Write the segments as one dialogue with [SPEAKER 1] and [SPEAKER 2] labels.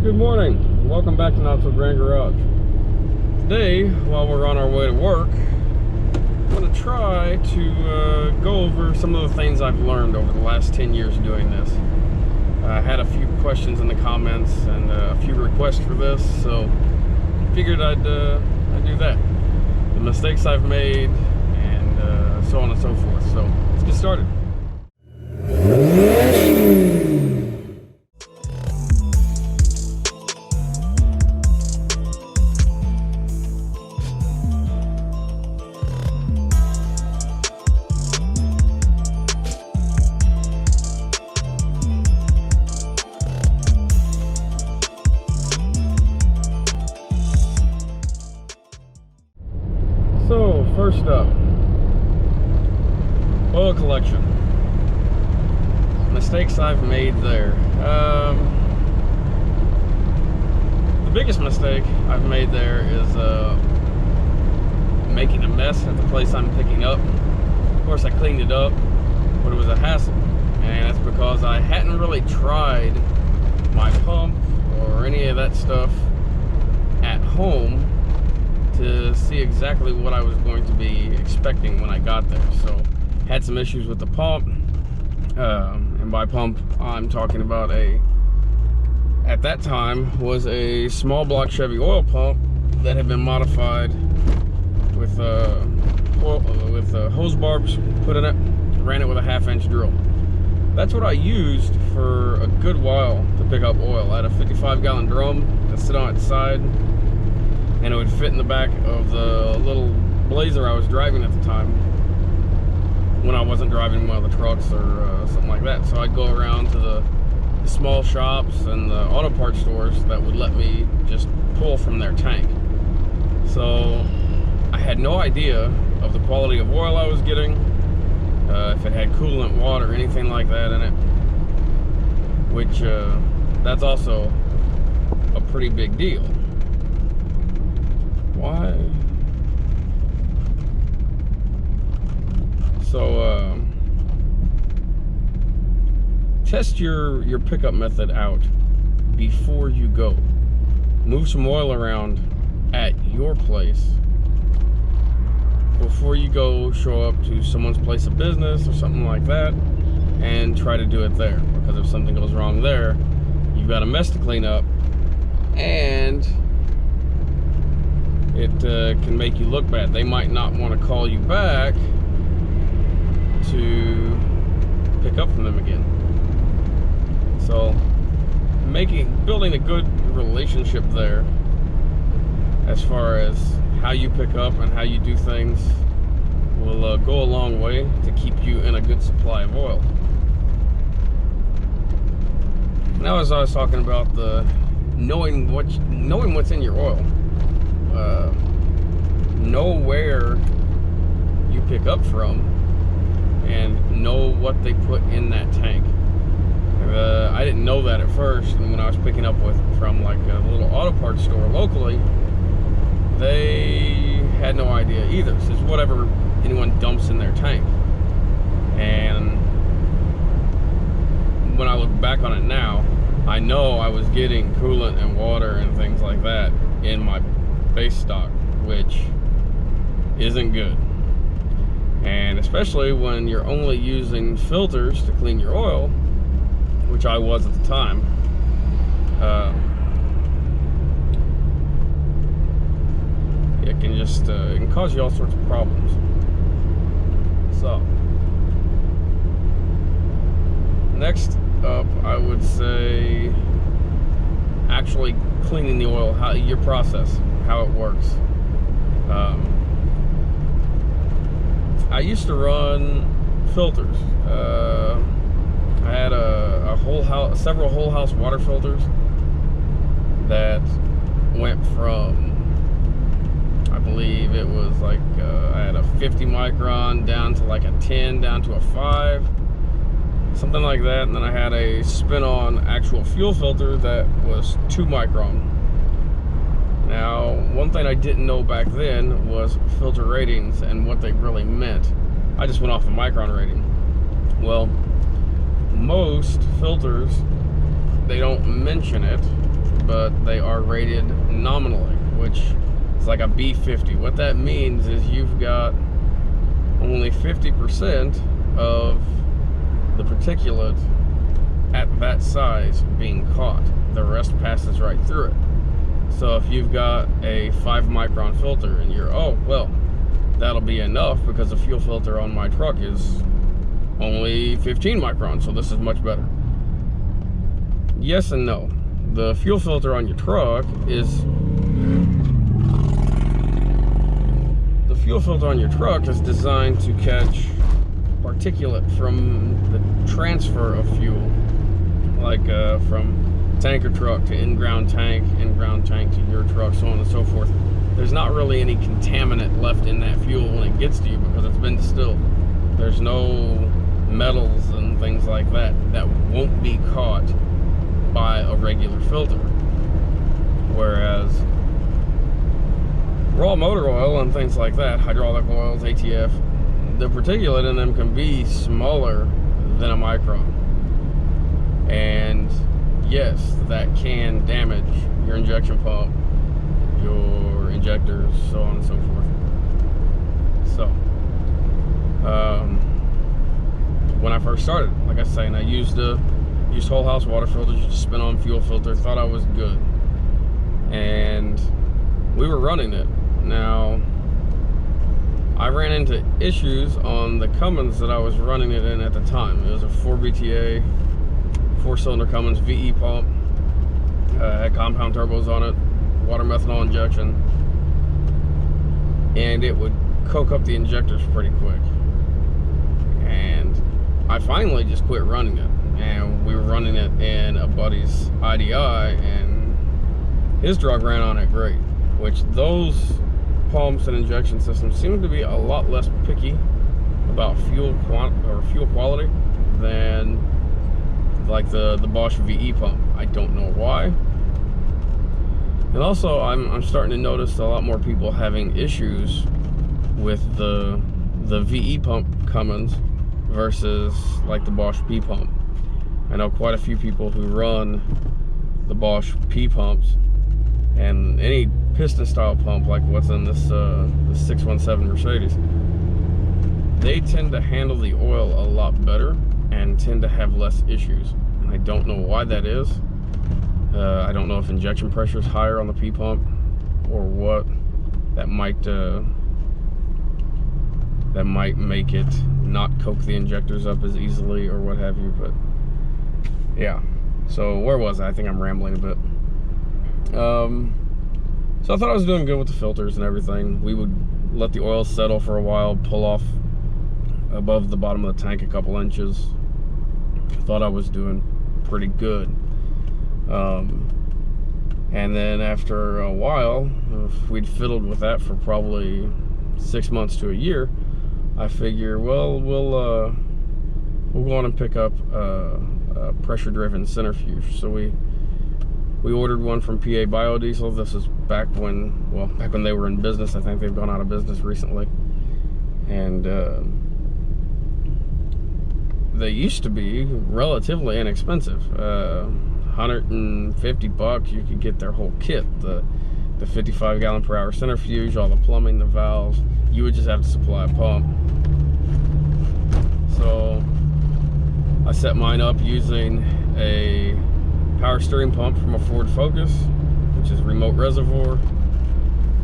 [SPEAKER 1] Good morning. Welcome back to Not So Grand Garage. Today, while we're on our way to work, I'm going to try to go over some of the things I've learned over the last 10 years doing this. I had a few questions in the comments and a few requests for this, so figured I'd do that. The mistakes I've made and so on and so forth. So let's get started. So, first up, oil collection. Mistakes I've made there. The biggest mistake I've made there is making a mess at the place I'm picking up. Of course, I cleaned it up, but it was a hassle. And that's because I hadn't really tried my pump or any of that stuff at home to see exactly what I was going to be expecting when I got there. So had some issues with the pump, and by pump I'm talking about at that time was a small block Chevy oil pump that had been modified with hose barbs put in it. Ran it with a 1/2-inch drill. That's what I used for a good while to pick up oil. I had a 55-gallon drum that sit on its side, and it would fit in the back of the little Blazer I was driving at the time when I wasn't driving one of the trucks or something like that. So I'd go around to the small shops and the auto parts stores that would let me just pull from their tank. So I had no idea of the quality of oil I was getting, if it had coolant, water, anything like that in it, which that's also a pretty big deal. Why? So test your pickup method out before you go. Move some oil around at your place before you go show up to someone's place of business or something like that and try to do it there, because if something goes wrong there, you've got a mess to clean up, and it can make you look bad. They might not want to call you back to pick up from them again. So building a good relationship there as far as how you pick up and how you do things will go a long way to keep you in a good supply of oil. Now, as I was talking about the knowing what's in your oil, know where you pick up from and know what they put in that tank. I didn't know that at first, and when I was picking up from like a little auto parts store locally, they had no idea either. It's just whatever anyone dumps in their tank. And when I look back on it now, I know I was getting coolant and water and things like that in my base stock, which isn't good. And especially when you're only using filters to clean your oil, which I was at the time, it can just it can cause you all sorts of problems. So next up, I would say actually cleaning the oil, your process, how it works. I used to run filters. I had several whole house water filters that went from, I believe it was like I had a 50 micron down to like a 10, down to a 5, something like that. And then I had a spin-on actual fuel filter that was 2 micron. Now, one thing I didn't know back then was filter ratings and what they really meant. I just went off the micron rating. Well, most filters, they don't mention it, but they are rated nominally, which is like a B50. What that means is you've got only 50% of the particulate at that size being caught. The rest passes right through it. So if you've got a 5 micron filter and you're, oh, well, that'll be enough because the fuel filter on my truck is only 15 microns, so this is much better. Yes and no. The fuel filter on your truck is designed to catch particulate from the transfer of fuel, like from tanker truck to in-ground tank to your truck, so on and so forth. There's not really any contaminant left in that fuel when it gets to you because it's been distilled. There's no metals and things like that that won't be caught by a regular filter. Whereas raw motor oil and things like that, hydraulic oils, ATF, the particulate in them can be smaller than a micron. And yes, that can damage your injection pump, your injectors, so on and so forth. So, when I first started, like I was saying, I used whole house water filters, just spin on fuel filter, thought I was good. And we were running it. Now, I ran into issues on the Cummins that I was running it in at the time. It was a 4BTA, 4-cylinder Cummins VE pump, had compound turbos on it, water methanol injection, and it would coke up the injectors pretty quick. And I finally just quit running it, and we were running it in a buddy's IDI, and his drug ran on it great, which those pumps and injection systems seem to be a lot less picky about fuel quality than like the Bosch VE pump. I don't know why. And also I'm starting to notice a lot more people having issues with the VE pump Cummins versus like the Bosch P Pump. I know quite a few people who run the Bosch P Pumps, and any piston style pump like what's in this 617 Mercedes, they tend to handle the oil a lot better and tend to have less issues. And I don't know why that is. I don't know if injection pressure is higher on the P pump or what. That might make it not coke the injectors up as easily or what have you. But yeah, so where was I? I think I'm rambling a bit. So I thought I was doing good with the filters and everything. We would let the oil settle for a while, pull off above the bottom of the tank a couple inches. I thought I was doing pretty good. And then after a while, we'd fiddled with that for probably 6 months to a year. I figure, well, we'll go on and pick up a pressure-driven centrifuge. So we ordered one from PA Biodiesel. This is back when they were in business. I think they've gone out of business recently. And they used to be relatively inexpensive. 150 bucks, you could get their whole kit. The 55 gallon per hour centrifuge, all the plumbing, the valves. You would just have to supply a pump. So I set mine up using a power steering pump from a Ford Focus, which is remote reservoir,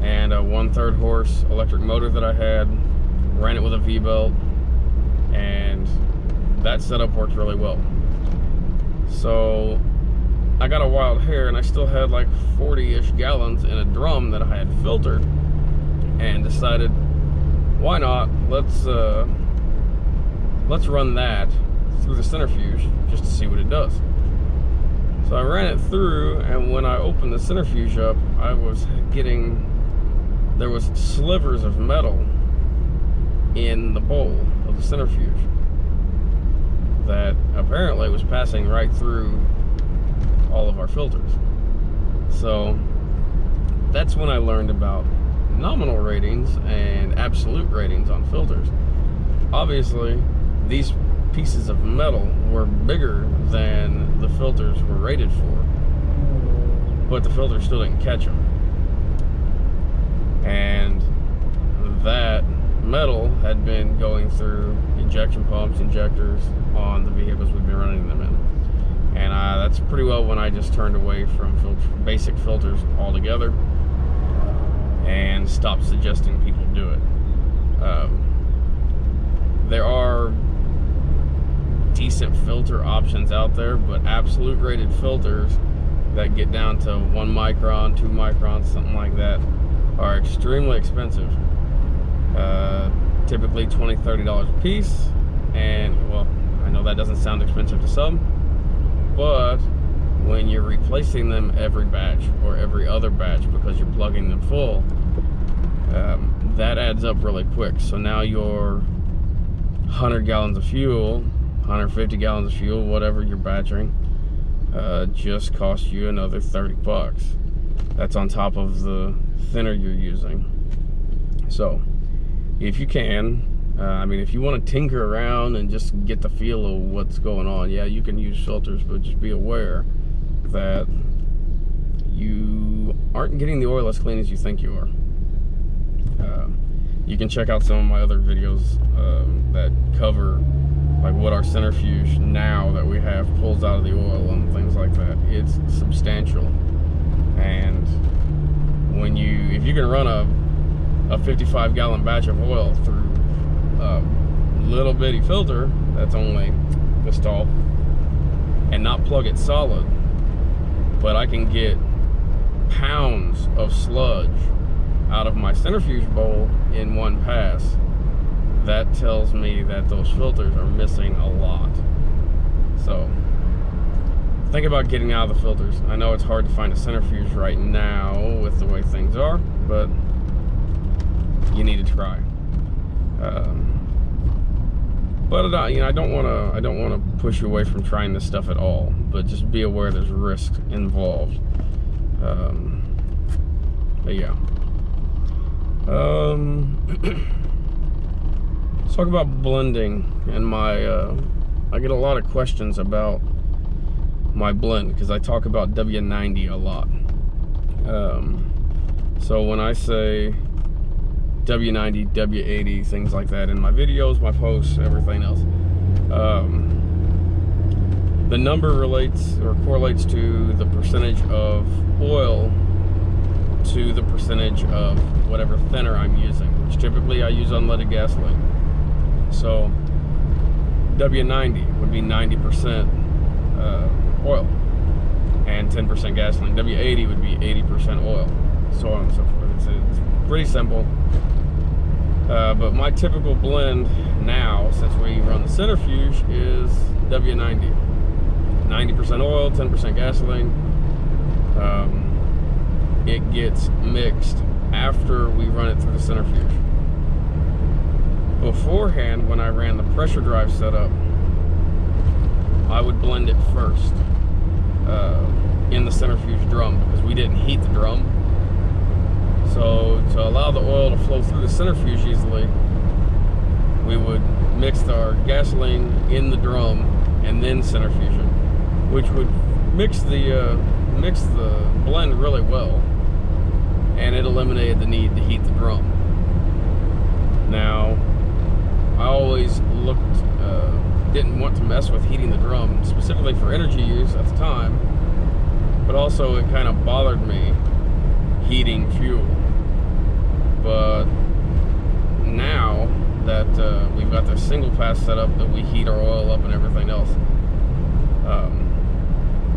[SPEAKER 1] and a 1/3 horse electric motor that I had. Ran it with a V-belt, and that setup worked really well. So I got a wild hair, and I still had like 40-ish gallons in a drum that I had filtered, and decided, why not? Let's run that through the centrifuge just to see what it does. So I ran it through, and when I opened the centrifuge up, there was slivers of metal in the bowl of the centrifuge that apparently was passing right through all of our filters. So that's when I learned about nominal ratings and absolute ratings on filters. Obviously, these pieces of metal were bigger than the filters were rated for, but the filter still didn't catch them. And that metal had been going through injection pumps, injectors on the vehicles we've been running them in. And that's pretty well when I just turned away from basic filters altogether and stopped suggesting people do it. There are decent filter options out there, but absolute rated filters that get down to 1 micron, 2 microns, something like that, are extremely expensive. Typically $20–$30 a piece, and well, I know that doesn't sound expensive to some, but when you're replacing them every batch or every other batch because you're plugging them full, that adds up really quick. So now your 100 gallons of fuel, 150 gallons of fuel, whatever you're batching, just costs you another 30 bucks. That's on top of the thinner you're using. So if you can, I mean, if you want to tinker around and just get the feel of what's going on, yeah, you can use filters, but just be aware that you aren't getting the oil as clean as you think you are. You can check out some of my other videos that cover like what our centrifuge now that we have pulls out of the oil and things like that. It's substantial, and when if you can run a 55 gallon batch of oil through a little bitty filter that's only this tall and not plug it solid, but I can get pounds of sludge out of my centrifuge bowl in one pass, that tells me that those filters are missing a lot. So think about getting out of the filters. I know it's hard to find a centrifuge right now with the way things are, but you need to try. But you know, I don't want to push you away from trying this stuff at all. But just be aware there's risk involved. But yeah. Let's talk about blending and my. I get a lot of questions about my blend because I talk about W90 a lot. So when I say W90, W80, things like that in my videos, my posts, everything else, the number relates or correlates to the percentage of oil to the percentage of whatever thinner I'm using, which typically I use unleaded gasoline. So W90 would be 90% oil and 10% gasoline. W80 would be 80% oil, so on and so forth. It's pretty simple. But my typical blend now, since we run the centrifuge, is W90. 90% oil, 10% gasoline. It gets mixed after we run it through the centrifuge. Beforehand, when I ran the pressure drive setup, I would blend it first in the centrifuge drum because we didn't heat the drum. So to allow the oil to flow through the centrifuge easily, we would mix our gasoline in the drum and then centrifuge it, which would mix the blend really well, and it eliminated the need to heat the drum. Now, I always didn't want to mess with heating the drum, specifically for energy use at the time, but also it kind of bothered me heating fuel. But now that we've got the single pass setup that we heat our oil up and everything else,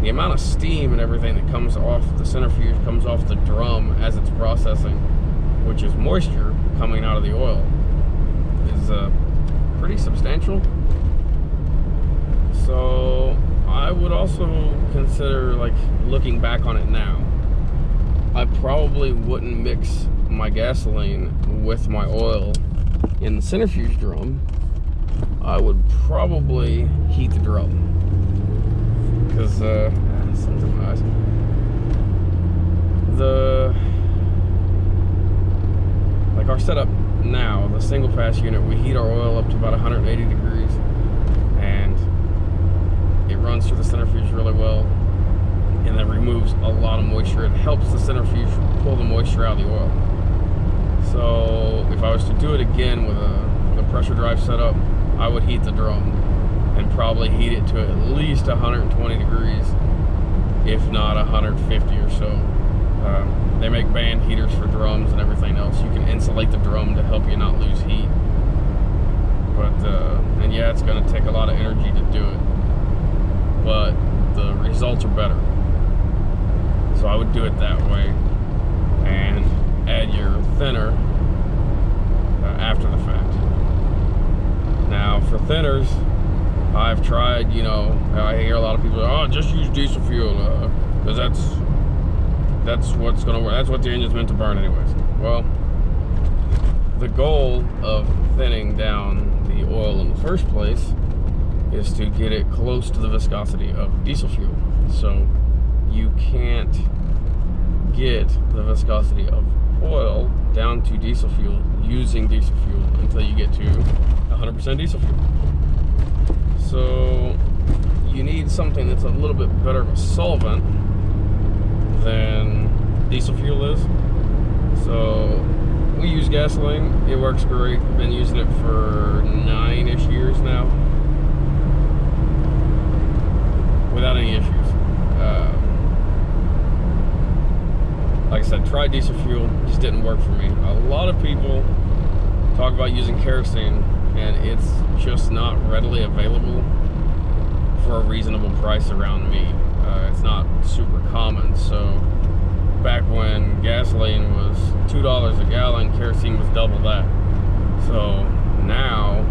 [SPEAKER 1] the amount of steam and everything that comes off the centrifuge, comes off the drum as it's processing, which is moisture coming out of the oil, is pretty substantial. So I would also consider, like, looking back on it now, I probably wouldn't mix my gasoline with my oil in the centrifuge drum. I would probably heat the drum because sun's in my eyes. Like our setup now, the single pass unit, we heat our oil up to about 180 degrees and it runs through the centrifuge really well. and that removes a lot of moisture. It helps the centrifuge pull the moisture out of the oil. So if I was to do it again with a pressure drive setup, I would heat the drum and probably heat it to at least 120 degrees, if not 150 or so. They make band heaters for drums and everything else. You can insulate the drum to help you not lose heat. But, and yeah, it's gonna take a lot of energy to do it, but the results are better. So I would do it that way and add your thinner after the fact. Now for thinners, I've tried, you know, I hear a lot of people, oh, just use diesel fuel, because that's what's gonna work. That's what the engine's meant to burn anyways. Well, the goal of thinning down the oil in the first place is to get it close to the viscosity of diesel fuel. So you can't get the viscosity of oil down to diesel fuel using diesel fuel until you get to 100% diesel fuel. So you need something that's a little bit better of a solvent than diesel fuel is. So we use gasoline. It works great. Been using it for 9-ish years now without any issues. Like I said, tried diesel fuel, just didn't work for me. A lot of people talk about using kerosene, and it's just not readily available for a reasonable price around me. It's not super common. So back when gasoline was $2 a gallon, kerosene was double that. So now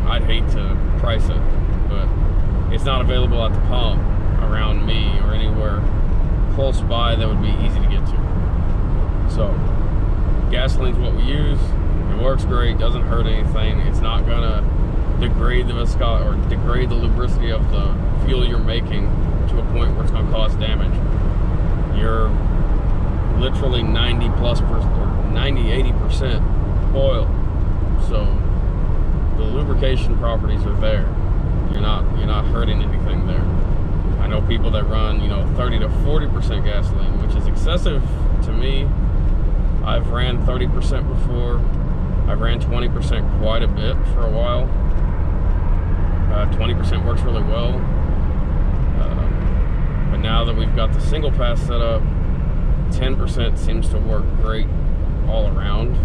[SPEAKER 1] I'd hate to price it, but it's not available at the pump around me or anywhere close by that would be easy to get to. So gasoline's what we use. It works great, doesn't hurt anything. It's not gonna degrade the viscosity or degrade the lubricity of the fuel you're making to a point where it's gonna cause damage. You're literally 80% oil. So the lubrication properties are there. You're not hurting anything there. I know people that run, you know, 30 to 40% gasoline, which is excessive to me. I've ran 30% before. I've ran 20% quite a bit for a while. 20% works really well. But now that we've got the single pass set up, 10% seems to work great all around.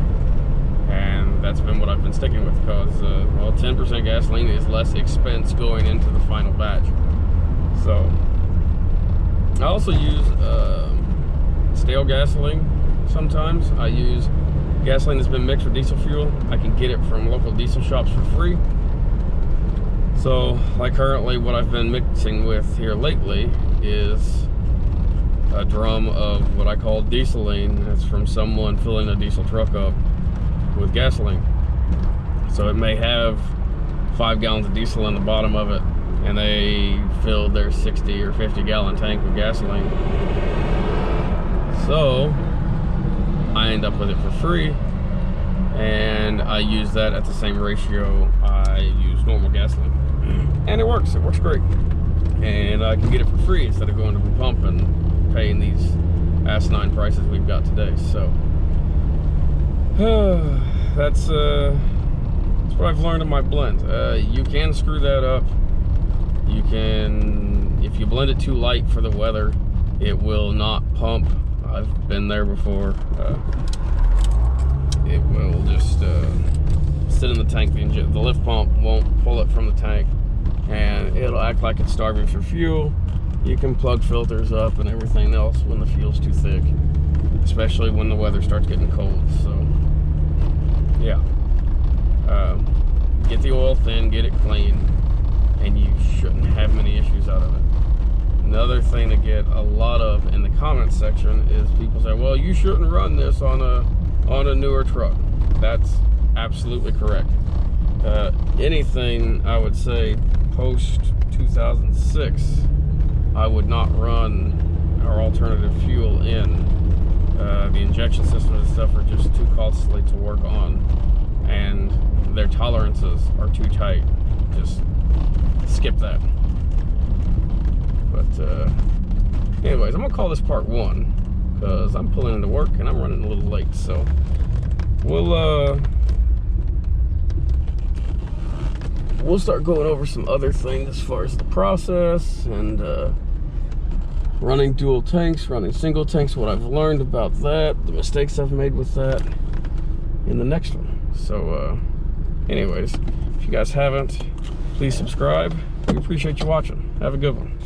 [SPEAKER 1] And that's been what I've been sticking with, because, well, 10% gasoline is less expense going into the final batch. So I also use stale gasoline sometimes. I use gasoline that's been mixed with diesel fuel. I can get it from local diesel shops for free. So like currently what I've been mixing with here lately is a drum of what I call dieseline. It's from someone filling a diesel truck up with gasoline. So it may have 5 gallons of diesel in the bottom of it, and they filled their 60 or 50 gallon tank with gasoline. So I end up with it for free, and I use that at the same ratio I use normal gasoline. And it works great. And I can get it for free instead of going to the pump and paying these asinine prices we've got today. So that's what I've learned in my blend. You can screw that up. You can, if you blend it too light for the weather, it will not pump. I've been there before. It will just sit in the tank. The lift pump won't pull it from the tank, and it'll act like it's starving for fuel. You can plug filters up and everything else when the fuel's too thick, especially when the weather starts getting cold. So yeah, get the oil thin, get it clean, and you shouldn't have many issues out of it. Another thing to get a lot of in the comments section is people say, well, you shouldn't run this on a newer truck. That's absolutely correct. Anything I would say post 2006, I would not run our alternative fuel in. The injection systems and stuff are just too costly to work on, and their tolerances are too tight. Just skip that. But Anyways, I'm gonna call this part 1 because I'm pulling into work and I'm running a little late. So we'll start going over some other things as far as the process and running dual tanks, running single tanks, what I've learned about that, the mistakes I've made with that in the next one. So anyways, if you guys haven't, please subscribe. We appreciate you watching. Have a good one.